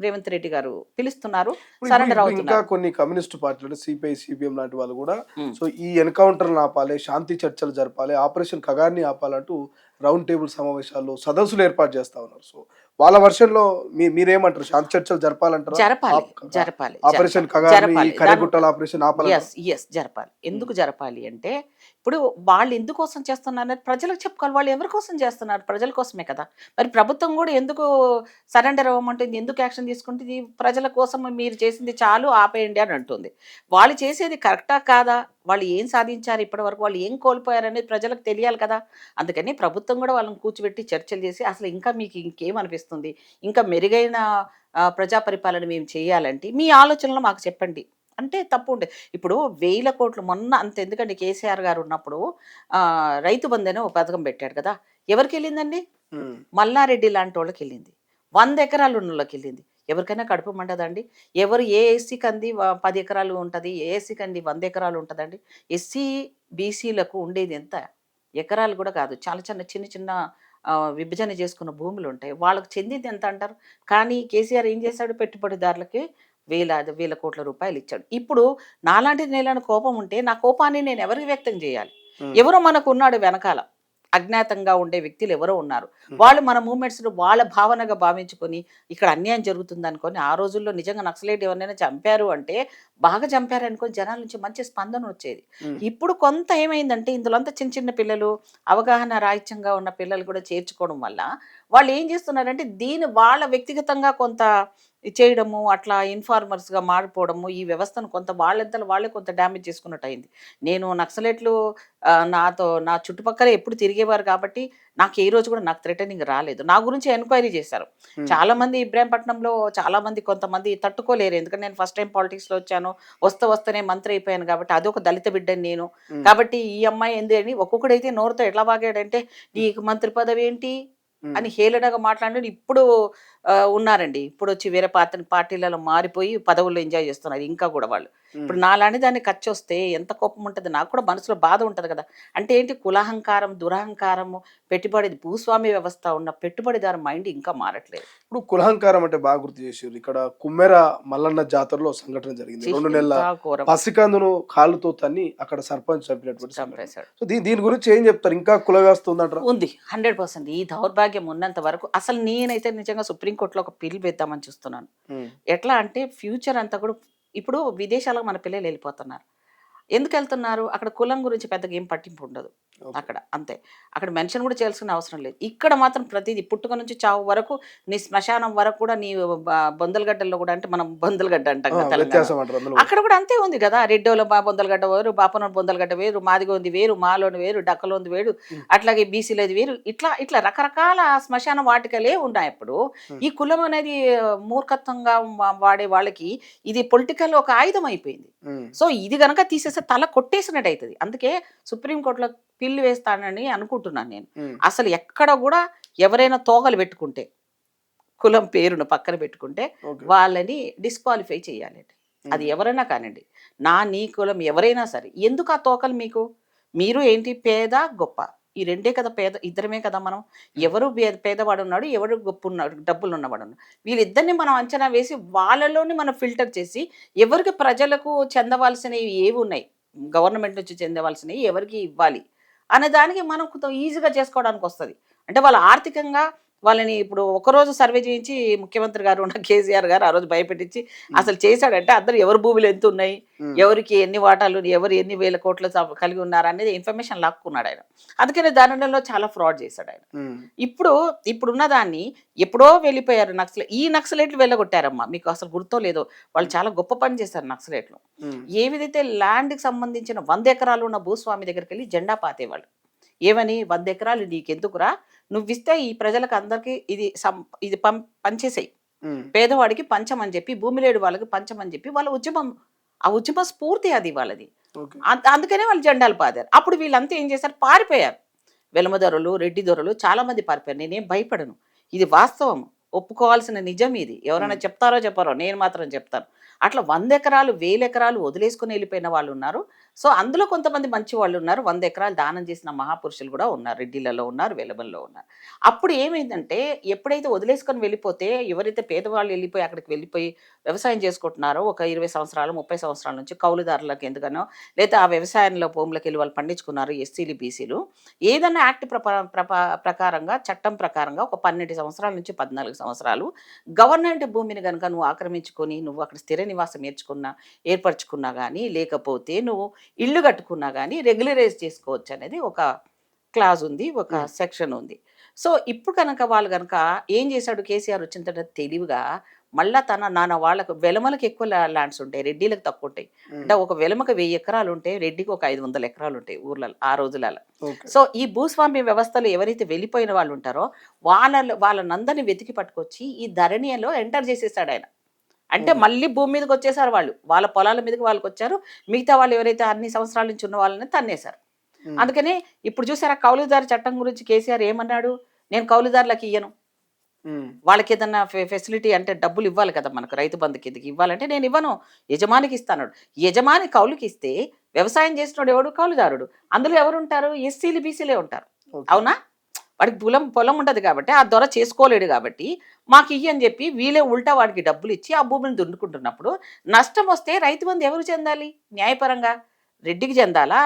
రేవంత్ రెడ్డి గారు పిలుస్తున్నారు. ఇప్పుడు ఇప్పుడు సరెండర్ ఇప్పుడు ఇంకా అవుతున్నారు. కొన్ని కమ్యూనిస్ట్ పార్టీలు అంటే సిపిఐ, సిపిఎం లాంటి వాళ్ళు గూడా హ్మ్. సో ఈ ఎన్‌కౌంటర్‌లను ఆపాలి, శాంతి చర్చలు జరపాలి, ఆపరేషన్ కగార్ని ఆపాలంటూ రౌండ్ టేబుల్ సమావేశాలు, సదస్సులు ఏర్పాటు చేస్తా ఉన్నారు. సో వాళ్ళ వెర్షన్‌లో మీరేమంటారు? శాంతి చర్చలు జరపాలంటారా? జరపాలి. ఆప్ క జరపాలి. జరపాలి. ఆపరేషన్ కగార్ని, ఈ జరపాలి. కరిగుట్టల ఆపరేషన్ ఆపాలంటారా? యెస్. జరపాలి. హ్మ్. ఎందుకు జరపాలి అంటే, ఇప్పుడు వాళ్ళు ఎందుకోసం చేస్తున్నారనేది ప్రజలకు చెప్పుకోవాలి. వాళ్ళు ఎవరి కోసం చేస్తున్నారు? ప్రజల కోసమే కదా! మరి ప్రభుత్వం గూడా ఎందుకు సరెండర్ అవ్వమంటుంది? ఎందుకు యాక్షన్ తీసుకుంటుంది? ప్రజల కోసం మీరు చేసింది చాలు ఆపేయండి అని అంటుంది. వాళ్ళు చేసేది కరెక్టా? కాదా? వాళ్ళు ఏం సాధించారు ఇప్పటివరకు? వాళ్ళు ఏం కోల్పోయారనేది ప్రజలకు తెలియాలి కదా! అందుకని ప్రభుత్వం గూడా వాళ్ళని కూర్చోబెట్టి చర్చలు చేసి, అసలు ఇంకా మీకు ఇంకేమనిపిస్తుంది? ఇంకా మెరుగైన ప్రజా పరిపాలన మేము చేయాలంటే, మీ ఆలోచనలు మాకు చెప్పండి. అంటే తప్పుండే ఇప్పుడు 1000,00,00,000 మొన్న అంతెందుకండి కేసీఆర్ గారు ఉన్నప్పుడు రైతు బంధు అని ఒక పథకం పెట్టాడు కదా! ఎవరికెళ్ళిందండి? హ్మ్. మల్లారెడ్డి లాంటోళ్ళకెళ్ళింది. 100 ఎకరాలు ఉన్నోళ్ళకెళ్ళింది. ఎవరికైనా కడుపు మండదండి? ఎవరు ఏ ఎస్సీకి అంది 10 ఎకరాలు ఉంటది. ఏ ఎస్సీకి అంది 100 ఎకరాలు ఉంటదండి? ఎస్సీ, బీసీలకు ఉండేది ఎంత? ఎకరాలు కూడా కాదు. చాలా చిన్న చిన్న విభజన చేసుకున్న భూములుంటాయి. వాళ్ళకి చెందింది ఎంత అంటారు? కానీ కేసీఆర్ ఏం చేశాడు? పెట్టుబడిదారులకి వేల కోట్ల రూపాయలిచ్చాడు. ఇప్పుడు నాలాంటి నేలని కోపం ఉంటే, నా కోపాన్ని నేను ఎవరికి వ్యక్తం చేయాలి? హ్మ్. ఎవరో మనకున్నాడు వెనకాల. అజ్ఞాతంగా ఉండే వ్యక్తులు ఎవరో ఉన్నారు. హ్మ్. వాళ్ళు మన మూవ్‌మెంట్స్‌ను వాళ్ళ భావనగా భావించుకొని, ఇక్కడ అన్యాయం జరుగుతుందనుకోని, ఆ రోజుల్లో నిజంగా నక్సలైట్ ఎవరినైనా చంపారు అంటే, బాగా చంపారనుకోని జనాల నుంచి మంచి స్పందనొచ్చేది. హ్మ్. ఇప్పుడు కొంత ఏమైందంటే, ఇందులో అంతా చిన్న చిన్న పిల్లలు, అవగాహన రాహిత్యంగా ఉన్న పిల్లలు కూడా చేర్చుకోవడం వల్ల, వాళ్ళు ఏం చేస్తున్నారంటే వాళ్ళ వ్యక్తిగతంగా కొంత చేయడము, అట్లా ఇన్ఫార్మర్స్‌గా మారిపోవడము, ఈ వ్యవస్థను కొంత వాళ్ళంతట వాళ్ళే కొంత డ్యామేజ్ చేసుకున్నట్టు అయింది. నేను నక్సలైట్లు నా చుట్టుపక్కల ఎప్పుడు తిరిగేవారు కాబట్టి, నాకు ఏ రోజు కూడా నాకు థ్రెటనింగ్ రాలేదు. నా గురించి ఎంక్వైరీ చేశారు. హ్మ్. చాలామంది ఇబ్రాహీంపట్నంలో చాలామంది కొంతమంది తట్టుకోలేరు. ఎందుకంటే నేను ఫస్ట్ టైమ్ పాలిటిక్స్‌లో వచ్చాను. వస్తూనే మంత్రి అయిపోయాను కాబట్టి, అదొక దళిత బిడ్డని నేను. హ్మ్. కాబట్టి ఈ అమ్మాయి ఏంది అని ఒక్కొక్కడైతే నోరుతో ఎట్లా వాగాడంటే, "నీకు మంత్రి పదవి ఏంటి?" హ్మ్. అని హేళనగా మాట్లాడినోళ్ళు ఇప్పుడు ఉన్నారండి. ఇప్పుడొచ్చి వేరే పార్టీలలో మారిపోయి పదవుల్లో ఎంజాయ్ చేస్తున్నారు ఇంకా గూడా వాళ్ళు. హ్మ్. ఇప్పుడు నాలాంటి దాన్ని కచ్చొస్తే ఎంత కోపం ఉంటది. నాకు కూడా మనసులో బాధ ఉంటది కదా! అంటే ఏంటి కులహంకారం, దురహంకారము, భూస్వామ్య వ్యవస్థ ఉన్న పెట్టుబడిదారు మైండ్ ఇంకా మారట్లేదు. ఇప్పుడు కులహంకారం అంటే బాగా గుర్తు చేసిర్రు. ఇక్కడ కుమ్మెర మల్లన్న జాతరలో సంఘటన జరిగింది. 2 నెలల ఎంత ఘోరం పసికందును కాళ్ళతో తన్ని అక్కడ సర్పంచ్ చంపినటువంటి సంఘటన. చంపేశాడు. సో, దీని గురించి ఏం చెప్తారు? ఇంకా కుల వ్యవస్థ ఉందంటారా? ఉంది. 100% ఈ దౌర్భాగ్యం ఉన్నంత వరకు అసలు నేనైతే నిజంగా సుప్రీం కోర్ట్‌లో ఒక పిల్ వేద్దామని చూస్తున్నాను. హ్మ్. ఎట్లా అంటే ఫ్యూచర్ అంతా కూడా ఇప్పుడు విదేశాలకు మన పిల్లలెళ్ళిపోతున్నారు. ఎందుకెళ్తున్నారు? అక్కడ కులం గురించి పెద్దగా ఏం పట్టింపు ఉండదు. ఓకే. అక్కడ అంతే. అక్కడ మెన్షన్ కూడా చేయాల్సిన అవసరం లేదు. ఇక్కడ మాత్రం ప్రతీది పుట్టుక నుంచి చావు వరకు, నీ శ్మశానం వరకు కూడా నీ బొందలగడ్డల్లో కూడా అంటే మనం బొందలగడ్డ అంటాం ఆ! కదా తెలంగాణలో. వ్యత్యాసం అంటారు అందులో కూడా. అక్కడ కూడా అంతే ఉంది గదా! రెడ్డోళ్ళ బొందలగడ్డ వేరు, బాపనోళ్ళ బొందలగడ్డ వేరు, మాదిగోంది వేరు, మాలోని వేరు, డక్కలోంది వేరు, హ్మ్. అట్లాగే బీసీలది వేరు. ఇట్లా రకరకాల శ్మశాన వాటికలే ఉన్నాయప్పుడు. హ్మ్. ఈ కులం అనేది మూర్ఖత్వంగా వాడే వాళ్ళకి ఇది పొలిటికల్ ఒక ఆయుధం అయిపోయింది. హ్మ్. సో, ఇది గనక తీసేస్తే తల కొట్టేసినట్టు అయితది. అందుకే సుప్రీం కోర్ట్‌లో పిల్ వేస్తానని అనుకుంటున్నాను నేను. హ్మ్. అసలు ఎక్కడ గూడా ఎవరైనా తోగలు పెట్టుకుంటే, కులం పేరును పక్కన పెట్టుకుంటే ఓకే. వాళ్ళని డిస్‌క్వాలిఫై చేయాలండి. అది హ్మ్. ఎవరైనా కానియండి. నీ కులం ఎవరైనా సరే. ఎందుకు ఆ తోకలు మీకు? మీరు ఏంటి పేద, గొప్ప. ఈ రెండే కదా ఇద్దరమే కదా మనం. హ్మ్. ఎవరు పేదవాడున్నాడు, ఎవరు గొప్పున్నాడు, డబ్బులున్నవాడున్నాడు. వీళ్ళిద్దరిని మనం అంచనా వేసి వాళ్ళలోని మనం ఫిల్టర్ చేసి ఎవరికి ప్రజలకు చెందవలసినవి ఏవున్నాయి, గవర్నమెంట్ నుంచి చెందవలసినవి ఎవరికి ఇవ్వాలి అనే దానికి మనం కొంత ఈజీగా చేసుకోవడానికొస్తది. అంటే వాళ్ళు ఆర్థికంగా వాళ్ళని ఇప్పుడు ఒకరోజు సర్వే చేయించి ముఖ్యమంత్రి గారు ఉన్న కేసీఆర్ గారు ఆ రోజు భయపెట్టించి హ్మ్. అసలు చేశాడంటే అందరూ ఎవరి భూములు ఎంతున్నయి, హ్మ్. ఎవరికి ఎన్ని వాటాలు, ఎవరు ఎన్ని వేల కోట్లు కలిగి ఉన్నారనేది ఇన్ఫర్మేషన్ లాక్కున్నాడాయన. అందుకనే దానిలో చాలా ఫ్రాడ్ చేశాడాయన. హ్మ్. ఇప్పుడు ఇప్పుడున్న దాన్ని ఎప్పుడో వెళ్ళిపోయారు ఈ నక్సలైట్లు వెళ్ళగొట్టారమ్మా. మీకు అసలు గుర్తో లేదో వాళ్ళు హ్మ్. చాలా గొప్ప పని చేశారు నక్సలైట్లు. హ్మ్. ఏవిధైతే ల్యాండ్‌కి సంబంధించిన 100 ఎకరాలు ఉన్న భూస్వామి దగ్గరికెళ్ళి జెండా పాతేవాళ్ళు. ఏమని 100 ఎకరాలు నీకెందుకురా? నువ్విస్తే ఈ ప్రజలకు అందరికి ఇది పంచేసేయి. హ్మ్. పేదవాడికి పంచమని చెప్పి, భూమి లేని వాళ్ళకి పంచమని చెప్పి వాళ్ళ ఉద్యమం. ఆ ఉద్యమ స్ఫూర్తి అది వాళ్ళది. ఓకే. అందుకనే వాళ్ళు జెండాలు పాతారు. అప్పుడు వీళ్ళంతా ఏం చేశారు? పారిపోయారు. వెలమ దొరలు, రెడ్డి దొరలు చాలామంది పారిపోయారు. నేనేం భయపడను. ఇది వాస్తవం. ఒప్పుకోవాల్సిన నిజం ఇది. ఎవరైనా హ్మ్. చెప్తారో చెప్పరో నేను మాత్రం చెప్తాను. అట్లా 100 ఎకరాలు, 1000 ఎకరాలు వదిలేసుకొని వెళ్ళిపోయిన వాళ్ళున్నారు. సో, అందులో కొంతమంది మంచి వాళ్ళున్నారు. 100 ఎకరాలు దానం చేసిన మహాపురుషులు కూడా ఉన్నారు. రెడ్డిలలో ఉన్నారు, వెలమల్లో ఉన్నారు. అప్పుడు ఏమైందంటే ఎప్పుడైతే వదిలేసుకొని వెళ్ళిపోతే ఎవరైతే పేదవాళ్ళు అక్కడికి వెళ్ళిపోయి వ్యవసాయం చేసుకుంటున్నారో ఒక 20 సంవత్సరాలు, 30 సంవత్సరాల నుంచి కౌలుదారులకు ఎందుకనో లేదా ఆ వ్యవసాయంలో భూములకెళ్ళి వాళ్ళు పండించుకున్నారు ఎస్సీలు, బీసీలు. ఏదన్నా యాక్ట్ ప్రకారంగా చట్టం ప్రకారంగా ఒక 12 సంవత్సరాల నుంచి 14 సంవత్సరాలు గవర్నమెంట్ భూమిని గనుక నువ్వు ఆక్రమించుకొని నువ్వు అక్కడ స్థిర నివాసం ఏర్పరచుకున్నా గానీ, లేకపోతే నువ్వు ఇల్లు కట్టుకున్నా గానీ రెగ్యులరైజ్ చేసుకోవచ్చు అనేది ఒక క్లాజ్ ఉంది. ఒక హ్మ్. సెక్షన్ ఉంది. సో, ఇప్పుడు కనుక వాళ్ళు గనుక ఏం చేశాడు కేసీఆర్ వచ్చిన తర్వాత తెలివిగా మళ్ళా వాళ్ళకు వెలమలకు ఎక్కువ ల్యాండ్స్ ఉంటాయి. రెడ్డిలకు తక్కువుంటాయి. హ్మ్. అంటే ఒక వెలమకు 1000 ఎకరాలుంటే రెడ్డికి ఒక 500 ఎకరాలుంటాయి ఊర్లలో ఆ రోజులలో. ఓకే. సో, ఈ భూస్వామ్య వ్యవస్థలో ఎవరైతే వెళ్ళిపోయిన వాళ్ళుంటారో వాళ్ళనందరిని వెతికి పట్టుకొచ్చి ఈ ధరణిలో ఎంటర్ చేసేసాడాయన. అంటే ఓకే. మళ్ళీ భూమి మీదకొచ్చేసారు వాళ్ళు. వాళ్ళ పొలాల మీదకి వాళ్ళకొచ్చారు. మిగతా వాళ్ళు ఎవరైతే అన్ని సంవత్సరాల నుంచి ఉన్న వాళ్ళని తన్నేశారు. హ్మ్. అందుకని ఇప్పుడు చూసారా కౌలుదారు చట్టం గురించి కేసీఆర్ ఏమన్నాడు? నేను కౌలుదారులకియ్యను. హ్మ్. వాళ్ళకేదన్నా ఫెసిలిటీ అంటే డబ్బులివ్వాలి కదా! మనకు రైతు బంధు కిందకి ఇవ్వాలంటే నేనివ్వను. యజమానికిస్తానన్నాడు. యజమాని కౌలుకిస్తే వ్యవసాయం చేసినోడు ఎవడు? కౌలుదారుడు. అందులో ఎవరుంటారు? ఎస్సీలు, బీసీలే ఉంటారు. ఓకే. అవునా? వాడికి పొలం ఉండదు కాబట్టి, ఆ దొర చేసుకోలేడు కాబట్టి, మాకియ్యి అని జెప్పి వీళ్ళే ఉల్టా వాడికి డబ్బులిచ్చి ఆ భూమిని దున్నుకుంటున్నప్పుడు, నష్టమొస్తే రైతు బంధు ఎవరికి చెందాలి న్యాయపరంగా? రెడ్డికి చెందాలా?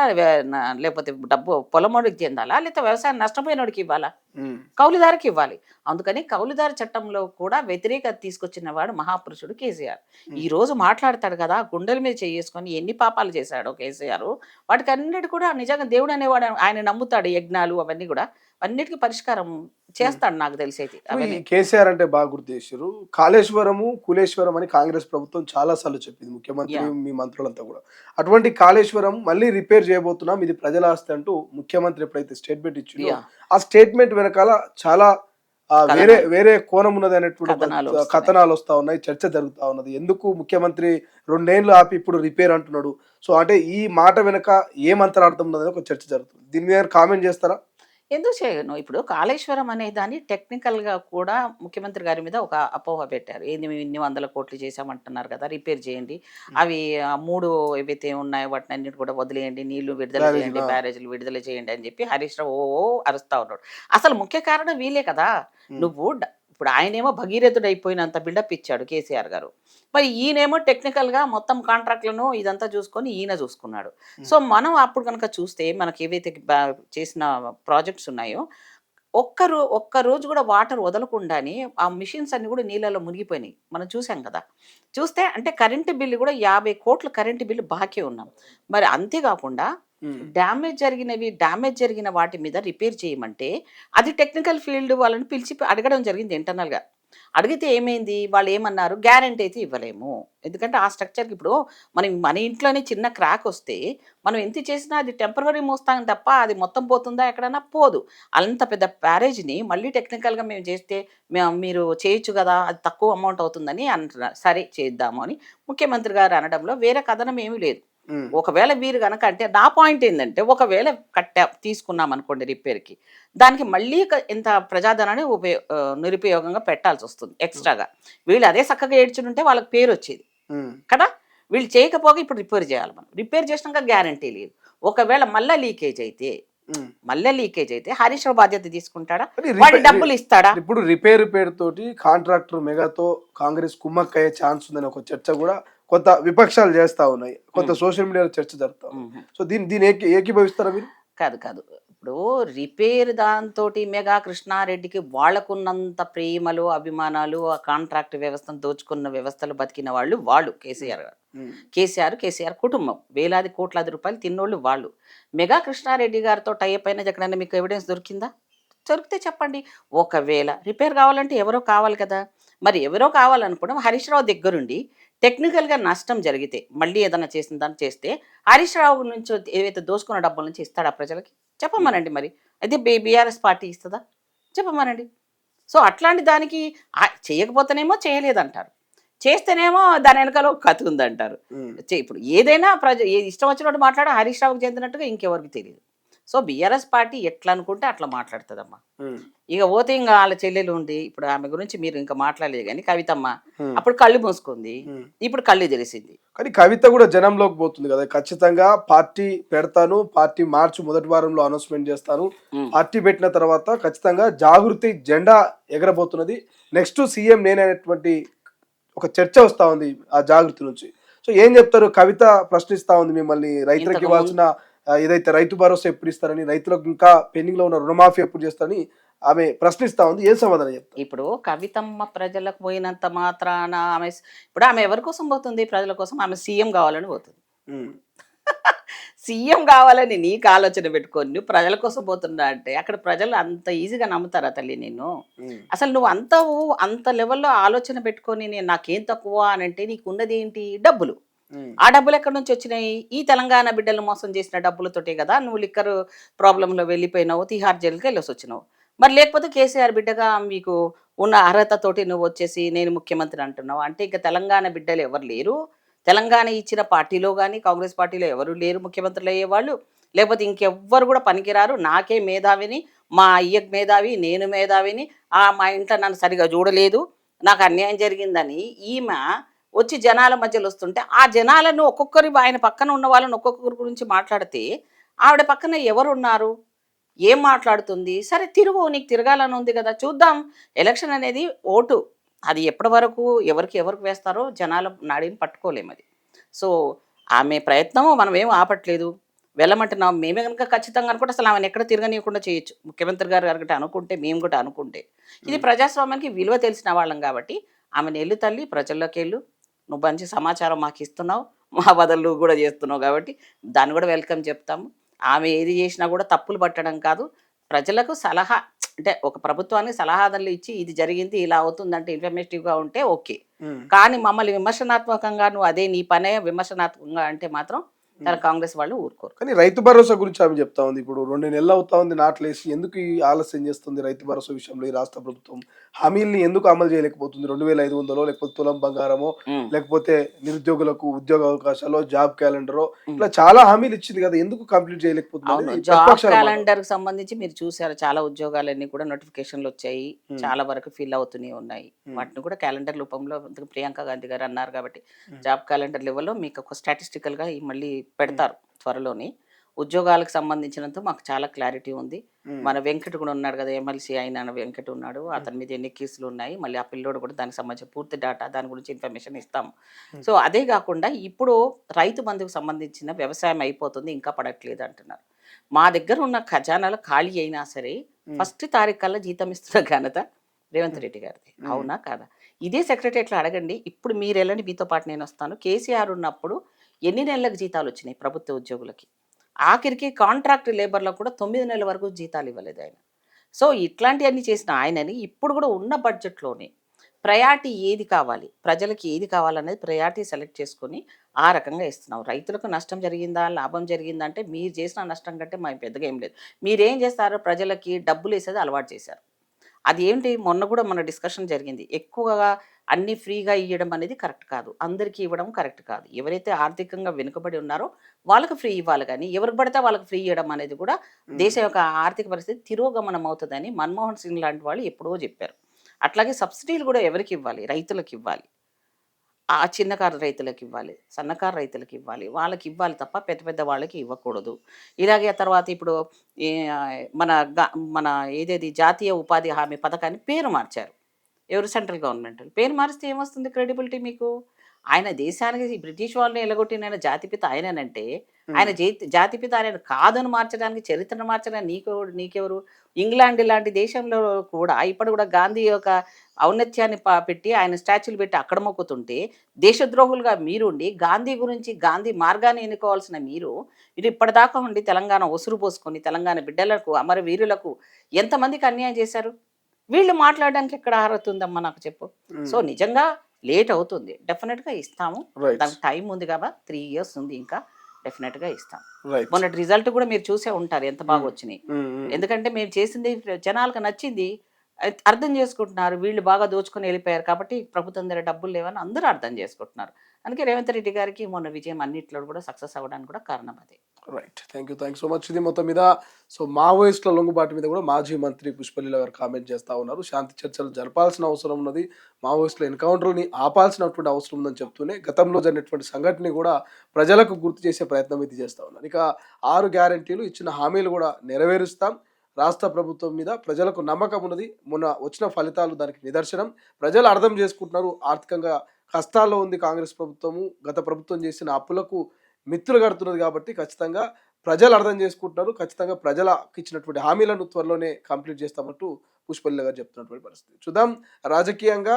లేపోతే పొలమోడికి చెందాలా? లేతే వ్యవసాయం నష్టపోయినోడికి ఇవ్వాలా? హ్మ్. కౌలుదారుకివ్వాలి. అందుకని కౌలుదారు చట్టంలో కూడా వ్యతిరేకత తీసుకొచ్చిన వాడు మహాపురుషుడు కేసీఆర్. హ్మ్. ఈరోజు మాట్లాడతాడు కదా! గుండెల మీద చేసుకొని ఎన్ని పాపాలు చేశాడో కేసీఆర్. వాటికన్నిటి కూడా నిజంగా దేవుడు అనేవాడు ఆయన నమ్ముతాడు యజ్ఞాలు అవన్నీ గూడా. అన్నిటికి పరిష్కారం చేస్తాడు నాకు తెలిసి అయితే ఇప్పుడు ఈ అవన్నీ. కేసీఆర్ అంటే బాగా గుర్తు చేశారు. కాళేశ్వరము, కులేశ్వరం అని కాంగ్రెస్ ప్రభుత్వం చాలా సార్లు చెప్పింది. ముఖ్యమంత్రి, యా మీ మంత్రులంతా కూడా. అటువంటి కాళేశ్వరం మళ్ళీ రిపేర్ చేయబోతున్నాం. ఇది ప్రజల ఆస్తి అంటూ ముఖ్యమంత్రి ఎప్పుడైతే స్టేట్మెంట్ ఇచ్చిండో, యా ఆ స్టేట్మెంట్ వెనకాల చాలా వేరే కథనాలు వేరే కోణం ఉన్నది అనేటువంటి కథనాలు ఒక వస్తున్నాయి. కథనాలు వస్తా ఉన్నాయి. చర్చ జరుగుతా ఉన్నది. ఎందుకు ముఖ్యమంత్రి 2 ఏళ్ళు ఆపి ఇప్పుడు రిపేర్ అంటున్నాడు. సో అంటే ఈ మాట వెనక ఏం అంతరార్థం ఉన్నదని ఒక చర్చ జరుగుతుంది. దీని మీద కామెంట్ చేస్తారా? ఎందుకు చేయను? ఇప్పుడు కాళేశ్వరం అనే దాన్ని టెక్నికల్‌గా కూడా ముఖ్యమంత్రి గారి మీద ఒక అపోహ పెట్టారు. ఏంది మేము ఇన్ని వందల కోట్లు చేశామంటున్నారు కదా! రిపేర్ చేయండి. అవి 3 ఏవైతే ఉన్నాయో వాటినన్నిటిని కూడా వదిలేయండి. నీళ్లు విడుదల బ్యారేజ్‌లు. చేయండి. బ్యారేజ్‌లు విడుదల చేయండి అని చెప్పి హరీష్ రావు ఓ ఓ అరుస్తా ఉన్నాడు. అసలు ముఖ్య కారణం వీళ్ళే కదా! హ్మ్. నువ్వు ఇప్పుడు ఆయనేమో భగీరథుడైపోయినంత బిల్డప్ ఇచ్చాడు కేసీఆర్ గారు. మరి ఈయనేమో టెక్నికల్‌గా మొత్తం కాంట్రాక్ట్‌లను ఇదంతా చూసుకొని ఈయన చూసుకున్నాడు. సో, మనం అప్పుడు గనక చూస్తే మనకి ఏవైతే చేసిన ప్రాజెక్ట్స్ ఉన్నాయో ఒక్క రోజు కూడా వాటర్ వదలకుండానే ఆ మిషన్స్ అన్నీ కూడా నీళ్ళలో మునిగిపోయినాయి. మనం చూసాం కదా! చూస్తే అంటే కరెంటు బిల్లు కూడా 50,00,00,000 కరెంటు బిల్లు బాకీ ఉన్నాం. మరి అంతే కాకుండా హ్మ్. డ్యామేజ్ జరిగిన వాటి మీద రిపేర్ చేయమంటే అది టెక్నికల్ ఫీల్డ్ వాళ్ళని పిలిచి అడగడం జరిగింది ఇంటర్నల్‌గా. అడిగితే ఏమైంది? వాళ్ళు ఏమన్నారు? గ్యారంటీ అయితే ఇవ్వలేము. ఎందుకంటే ఆ స్ట్రక్చర్‌కి ఇప్పుడు మన ఇంట్లోనే చిన్న క్రాక్ వస్తే మనం ఎంత చేసినా అది టెంపరరీ మోస్తాం తప్ప అది మొత్తం పోతుందా ఎక్కడన్నా? పోదు. అంత పెద్ద బ్యారేజ్‌ని మళ్ళీ టెక్నికల్‌గా మేము చేస్తే మీరు చేయొచ్చు గదా! అది తక్కువ అమౌంట్ అవుతుందని అంటున్నారు. సరే చేద్దాము అని ముఖ్యమంత్రి గారు అనడంలో వేరే కథనం ఏమీ లేదు. హ్మ్. ఒకవేళ వీరు గనక అంటే నా పాయింట్ ఏందంటే ఒకవేళ తీసుకున్నామనుకోండి రిపేర్‌కి. దానికి మళ్ళీ ఇంత ప్రజాధనాన్ని నిరుపయోగంగా పెట్టాల్సొస్తుంది ఎక్స్‌ట్రాగా. వీళ్ళు అదే చక్కగా ఏడ్చునుంటే వాళ్ళకి పేరొచ్చేది. హ్మ్. కదా! వీళ్ళు చేయకపోగా ఇప్పుడు రిపేర్ చేయాలి మనం. రిపేర్ చేసినాక గ్యారంటీ లేదు. ఒకవేళ హ్మ్. మళ్ళా లీకేజ్ అయితే హరీష్ రావు బాధ్యత తీసుకుంటాడా? కానీ వాడి డబ్బులు ఇస్తాడా? ఇప్పుడు రిపేర్ పేరుతోటి కాంట్రాక్టర్ మెగాతో కాంగ్రెస్ కుమ్మక్కయ్యే ఛాన్స్ ఉందని ఒక చర్చ కూడా కొంత విపక్షాలు చేస్తా ఉన్నాయి. కొంత హ్మ్. సోషల్ మీడియాలో చర్చ జరుగుతా ఉంది. హుహు. సో దీన్ని ఏకీభవిస్తారా మీరు? కాదు. ఇప్పుడు రిపేర్ దాంతోటి మెగా కృష్ణారెడ్డికి వాళ్ళకున్నంత ప్రేమలు, అభిమానాలు, ఆ కాంట్రాక్ట్ వ్యవస్థను దోచుకున్న వ్యవస్థలో బతికిన వాళ్ళు హ్మ్. కేసీఆర్ గారు. హ్మ్. కేసీఆర్ కుటుంబం. వేలాది కోట్లాది రూపాయలు తిన్నోళ్ళు వాళ్ళు. మెగా కృష్ణారెడ్డి గారితో టై అప్ అయినది ఎక్కడైనా మీకు ఎవిడెన్స్ దొరికిందా? దొరికితే చెప్పండి. ఒకవేళ రిపేర్ కావాలంటే ఎవరో కావాలి కదా! మరి ఎవరో కావాలనుకోవడం హరీష్ రావు దగ్గరుండి టెక్నికల్‌గా నష్టం జరిగితే, మళ్ళీ ఏదన్నా చేసిన దాన్ని చేస్తే, హరీష్ రావు నుంచి ఏవైతే దోసుకున్న డబ్బుల నుంచి ఇస్తాడా ప్రజలకి? హ్మ్. చెప్పమనండి మరి. అయితే బీఆర్ఎస్ పార్టీ ఇస్తదా? చెప్పమనండి. సో, అట్లాంటి దానికి చేయకపోతేనేమో చేయలేదంటారు. చేస్తేనేమో దాని వెనకాల ఒక కథ ఉందంటారు. హ్మ్. ఇప్పుడు ఏదైనా ఇష్టం వచ్చినట్టు మాట్లాడ హరీష్ రావుకి చెందినట్టుగా ఇంకెవరికీ తెలీదు. సో, బీఆర్ఎస్ పార్టీ ఎట్లా అనుకుంటే అట్లా మాట్లాడుతదమ్మా. హ్మ్. ఇక పోతే ఇంక ఆళ్ళ చెల్లెలు ఉంది. ఇప్పుడు ఆమె గురించి మీరు ఇంక మాట్లాడలేదు గానీ కవితమ్మ. హ్మ్. అప్పుడు కళ్ళు మూసుకుంది. హ్మ్. ఇప్పుడు కళ్ళు తెరిసింది. కానీ కవిత కూడా జనంలోకి పోతుంది కదా! ఖచ్చితంగా పార్టీ పెడతాను. పార్టీ మార్చి మొదటి వారంలో అనౌన్స్‌మెంట్ చేస్తాను. హ్మ్. పార్టీ పెట్టిన తర్వాత ఖచ్చితంగా జాగృతి జెండా ఎగరబోతున్నది. నెక్స్ట్ సీఎం నేనే అనేటువంటి ఒక చర్చ వస్తా ఉంది ఆ జాగృతి నుంచి. సో ఏం చెప్తారు? కవిత ప్రశ్నిస్తా ఉంది మిమ్మల్ని, రైతులకు ఇంతకు ముందు ఇవ్వాల్సిన ఏదైతే రైతు భరోసా ఎప్పుడు ఇస్తారని, రైతులకు ఇంకా పెండింగ్‌లో ఉన్న రుణమాఫీ ఎప్పుడు చేస్తారని ఆమె ప్రశ్నిస్తా ఉంది. ఏం సమాధానం చెప్తారు? ఇప్పుడు కవితమ్మ ప్రజలకు పోయినంత మాత్రాన ఇప్పుడు ఆమె ఎవరి కోసం పోతుంది? ప్రజల కోసం. ఆమె సీఎం కావాలని పోతుంది. హ్మ్. సీఎం కావాలని నీకు ఆలోచన పెట్టుకొని నువ్వు ప్రజల కోసం పోతున్నా అంటే అక్కడ ప్రజలు అంత ఈజీగా నమ్ముతారా తల్లి నిన్ను? హ్మ్. అసలు నువ్వు అంత లెవెల్‌లో ఆలోచన పెట్టుకొని నేను నాకేం తక్కువ అనంటే నీకున్నదేంటి? డబ్బులు. హ్మ్. ఆ డబ్బులు ఎక్కడి నుంచి వచ్చినాయి? ఈ తెలంగాణ బిడ్డలు మోసం చేసిన డబ్బులతోటే కదా! నువ్వు లిక్కర్ ప్రాబ్లమ్‌లో వెళ్ళిపోయినావు. తిహార్ జైలుకి ఎళ్ళేసొచ్చినావు. మరి లేకపోతే కేసీఆర్ బిడ్డగా మీకు ఉన్న అర్హతతోటి నువ్వొచ్చేసి నేను ముఖ్యమంత్రి అంటున్నావు. అంటే ఇక తెలంగాణ బిడ్డలు ఎవరు లేరు. తెలంగాణ ఇచ్చిన పార్టీలో గాని, కాంగ్రెస్ పార్టీలో ఎవరు లేరు ముఖ్యమంత్రులయ్యేవాళ్ళు. లేకపోతే ఇంకెవ్వరు గూడా పనికిరారు. నాకే మేధావిని, మా అయ్యకి మేధావి, నేను మేధావిని, మా ఇంట్లో నన్ను సరిగ్గా జూడలేదు. నాకు అన్యాయం జరిగిందని ఈమె వచ్చి జనాల మధ్యలో వస్తుంటే, ఆ జనాలను ఆయన పక్కన ఉన్న వాళ్ళని ఒక్కొక్కరి గురించి మాట్లాడితే, ఆవిడ పక్కన ఎవరున్నారు? ఏం మాట్లాడుతుంది? సరే తిరుగు నీకు తిరగాలని ఉంది గదా! చూద్దాం. ఎలక్షన్ అనేది ఓటు. అది ఎప్పటి వరకు ఎవరికి వేస్తారో జనాల నాడిని పట్టుకోలేమది. సో, ఆమె ప్రయత్నము మనమేం ఆపట్లేదు. వెళ్ళమంటున్నాం. మేమే గనుక ఖచ్చితంగా అనుకుంటే అసలు ఆమెను ఎక్కడ తిరగనీయకుండా చేయొచ్చు. ముఖ్యమంత్రి గారు గనుక అనుకుంటే, మేము కూడా అనుకుంటే. ఇది హ్మ్. ప్రజాస్వామ్యానికి విలువ తెలిసిన వాళ్ళం గాబట్టి, ఆమెను ఎళ్ళు తల్లి ప్రజల్లోకెళ్ళు. నువ్వు మంచి సమాచారం మాకిస్తున్నావు. మా బదులు నువ్వు గూడా జేస్తున్నావు గాబట్టి, దాన్ని గూడా వెల్కమ్ చెప్తాము. ఆమె ఏది జేసినా గూడా తప్పులు పట్టడం కాదు. ప్రజలకు సలహా అంటే ఒక ప్రభుత్వానికి సలహాదారులు ఇచ్చి ఇది జరిగింది ఇలా అవుతుందంటే ఇన్ఫర్మేటివ్గా ఉంటే ఓకే. కానీ మమ్మల్ని విమర్శనాత్మకంగా నువ్వు అదే నీ పనే విమర్శనాత్మకంగా అంటే మాత్రం తన కాంగ్రెస్ వాళ్ళు ఊరుకోరు. కానీ రైతు భరోసా గురించి ఆమె చెప్తా ఉంది. ఇప్పుడు 2 నెలలు అవుతా ఉంది నాట్లేసి. ఎందుకు ఈ ఆలస్యం చేస్తుంది రైతు భరోసా విషయంలో ఈ రాష్ట్ర ప్రభుత్వం? హామీల్ని ఎందుకు అమలు చేయలేకపోతుంది? 2,500 లేకపోతే తులం బంగారమో, ఉమ్, లేకపోతే నిరుద్యోగులకు ఉద్యోగ అవకాశాలు, జాబ్ క్యాలెండరో, ఇట్లా చాలా హామీలు ఇచ్చింది కదా, ఎందుకు కంప్లీట్ చేయలేకపోతుంది అవును. అనేది జాబ్ ప్రతిపక్షాల మాట. క్యాలెండర్ కి సంబంధించి మీరు చూసారు, చాలా ఉద్యోగాలన్నీ కూడా నోటిఫికేషన్లు వచ్చాయి, చాలా వరకు ఫిల్ అవుతూనే ఉన్నాయి. వాటిని కూడా క్యాలెండర్ రూపంలో ప్రియాంక గాంధీ గారు అన్నారు కాబట్టి జాబ్ క్యాలెండర్ లెవెల్లో మీకు ఒక స్టాటిస్టికల్ గా మళ్ళీ పెడతారు త్వరలోని. ఉద్యోగాలకు సంబంధించినంత మాకు చాలా క్లారిటీ ఉంది. మన వెంకట్ కూడా ఉన్నాడు కదా, ఎమ్మెల్సీ అయిన వెంకట్ ఉన్నాడు, అతని మీద ఎన్ని కేసులు ఉన్నాయి, మళ్ళీ ఆ పిల్లోడు కూడా దానికి సంబంధించిన పూర్తి డేటా దాని గురించి ఇన్ఫర్మేషన్ ఇస్తాము. సో అదే కాకుండా ఇప్పుడు రైతు బంధుకు సంబంధించిన వ్యవసాయం అయిపోతుంది ఇంకా పడట్లేదు అంటున్నారు. మా దగ్గర ఉన్న ఖజానాలు ఖాళీ అయినా సరే ఫస్ట్ తారీఖు కల్లా జీతం ఇస్తున్న ఘనత రేవంత్ రెడ్డి గారిది. అవునా కాదా? ఇదే సెక్రటరియట్లో అడగండి. ఇప్పుడు మీరు వెళ్ళండి, మీతో పాటు నేను వస్తాను. కేసీఆర్ ఉన్నప్పుడు ఎన్ని నెలలకు జీతాలు వచ్చినాయి ప్రభుత్వ ఉద్యోగులకి? ఆఖరికి కాంట్రాక్ట్ లేబర్లకు కూడా 9 నెలల వరకు జీతాలు ఇవ్వలేదు ఆయన. సో ఇట్లాంటివన్నీ చేసిన ఆయనని ఇప్పుడు కూడా ఉన్న బడ్జెట్లోనే ప్రయారిటీ ఏది కావాలి, ప్రజలకి ఏది కావాలనేది ప్రయారిటీ సెలెక్ట్ చేసుకొని ఆ రకంగా ఇస్తున్నాం. రైతులకు నష్టం జరిగిందా, లాభం జరిగిందా అంటే మీరు చేసిన నష్టం కంటే మాకు పెద్దగా ఏం లేదు. మీరేం చేస్తారో ప్రజలకి డబ్బులు వేసేది అలవాటు చేశారు. అది ఏంటి, మొన్న కూడా మన డిస్కషన్ జరిగింది. ఎక్కువగా అన్ని ఫ్రీగా ఇవ్వడం అనేది కరెక్ట్ కాదు, అందరికీ ఇవ్వడం కరెక్ట్ కాదు. ఎవరైతే ఆర్థికంగా వెనుకబడి ఉన్నారో వాళ్ళకి ఫ్రీ ఇవ్వాలి, కానీ ఎవరికి పడితే వాళ్ళకి ఫ్రీ ఇవ్వడం అనేది కూడా దేశం యొక్క ఆర్థిక పరిస్థితి తిరోగమనం అవుతుందని మన్మోహన్ సింగ్ లాంటి వాళ్ళు ఎప్పుడో చెప్పారు. అట్లాగే సబ్సిడీలు కూడా ఎవరికి ఇవ్వాలి? రైతులకు ఇవ్వాలి. ఆ చిన్నకారు రైతులకు ఇవ్వాలి, సన్నకారు రైతులకు ఇవ్వాలి, వాళ్ళకి ఇవ్వాలి తప్ప పెద్ద పెద్ద వాళ్ళకి ఇవ్వకూడదు. ఇలాగే తర్వాత ఇప్పుడు ఈ, మన మన ఏదేది జాతీయ ఉపాధి హామీ పథకాన్ని పేరు మార్చారు. ఎవరు? Central government. పేరు మారిస్తే ఏమొస్తుంది క్రెడిబిలిటీ మీకు? ఆయన దేశానికి బ్రిటిష్ వాళ్ళని ఎలగొట్టిన ఆయన జాతిపిత ఆయననంటే ఆయన జాతిపిత ఆయన కాదని మార్చడానికి, చరిత్రను మార్చడానికి నీకెవరు? ఇంగ్లాండ్ లాంటి దేశంలో కూడా ఇప్పుడు కూడా గాంధీ యొక్క ఔన్నత్యాన్ని పెట్టి ఆయన స్టాచ్యూలు పెట్టి అక్కడ మొక్కుతుంటే దేశద్రోహులుగా మీరుండి గాంధీ గురించి గాంధీ మార్గాన్ని ఎన్నుకోవాల్సిన మీరు ఇది ఇప్పటిదాకా ఉండి తెలంగాణ ఒసురు పోసుకొని తెలంగాణ బిడ్డలకు అమరవీరులకు ఎంతమందికి అన్యాయం చేశారు? వీళ్ళు మాట్లాడడానికి ఎక్కడ అర్హత ఉందమ్మా నాకు చెప్పు. సో నిజంగా లేట్ అవుతుంది, డెఫినెట్గా ఇస్తాము. రైట్. దానికి టైం ఉంది కదా, 3 years ఉంది ఇంకా, డెఫినెట్గా ఇస్తాం. రైట్. మొన్నటి రిజల్ట్ కూడా మీరు చూసే ఉంటారు ఎంత బాగా వచ్చినాయి. ఎందుకంటే మేము చేసింది జనాలకు నచ్చింది, అర్థం చేసుకుంటున్నారు. వీళ్ళు బాగా దోచుకొని వెళ్ళిపోయారు కాబట్టి ప్రభుత్వం దగ్గర డబ్బులు లేవని అందరూ అర్థం చేసుకుంటున్నారు. అందుకే రేవంత్ రెడ్డి గారికి మొన్న విజయం అన్నింటిలో కూడా సక్సెస్ అవ్వడానికి కూడా కారణం అదే. Right. Thank you so much. ఇది మొత్తం మీద సో మావోయిస్టుల లొంగుబాటు మీద కూడా మాజీ మంత్రి పుష్పలీల గారు కామెంట్ చేస్తూ ఉన్నారు. శాంతి చర్చలు జరపాల్సిన అవసరం ఉన్నది, మావోయిస్టుల ఎన్కౌంటర్ని ఆపాల్సినటువంటి అవసరం ఉందని చెప్తూనే గతంలో జరిగినటువంటి సంఘటన కూడా ప్రజలకు గుర్తు చేసే ప్రయత్నం ఇది చేస్తూ ఉన్నారు. ఇక 6 గ్యారంటీలు ఇచ్చిన హామీలు కూడా నెరవేరుస్తాం, రాష్ట్ర ప్రభుత్వం మీద ప్రజలకు నమ్మకం ఉన్నది, మొన్న వచ్చిన ఫలితాలు దానికి నిదర్శనం. ప్రజలు అర్థం చేసుకుంటున్నారు, ఆర్థికంగా కష్టాల్లో ఉంది కాంగ్రెస్ ప్రభుత్వము, గత ప్రభుత్వం చేసిన అప్పులకు మిత్రులు కడుతున్నది కాబట్టి ఖచ్చితంగా ప్రజలు అర్థం చేసుకుంటున్నారు, ఖచ్చితంగా ప్రజలకు ఇచ్చినటువంటి హామీలను త్వరలోనే కంప్లీట్ చేస్తామంటూ పుష్పలీల గారు చెప్తున్నటువంటి పరిస్థితి. చూద్దాం, రాజకీయంగా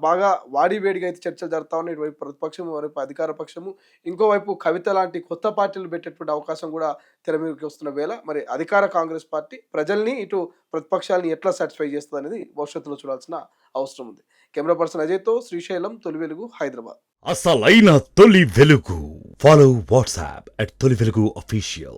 బాగా వాడివేడిగా అయితే చర్చలు జరుగుతా ఉన్నాయి. ఇటువైపు ప్రతిపక్షము, మరోవైపు అధికార పక్షము, ఇంకోవైపు కవిత లాంటి కొత్త పార్టీలు పెట్టేటువంటి అవకాశం కూడా తెర మీదకి వస్తున్న వేళ మరి అధికార కాంగ్రెస్ పార్టీ ప్రజల్ని ఇటు ప్రతిపక్షాలని ఎట్లా సాటిస్ఫై చేస్తుంది అనేది భవిష్యత్తులో చూడాల్సిన అవసరం ఉంది. కెమెరా పర్సన్ అజయ్తో శ్రీశైలం, తొలి వెలుగు, హైదరాబాద్. అసలైన తొలి వెలుగు. ఫాలో వాట్సాప్ @తొలి వెలుగు official.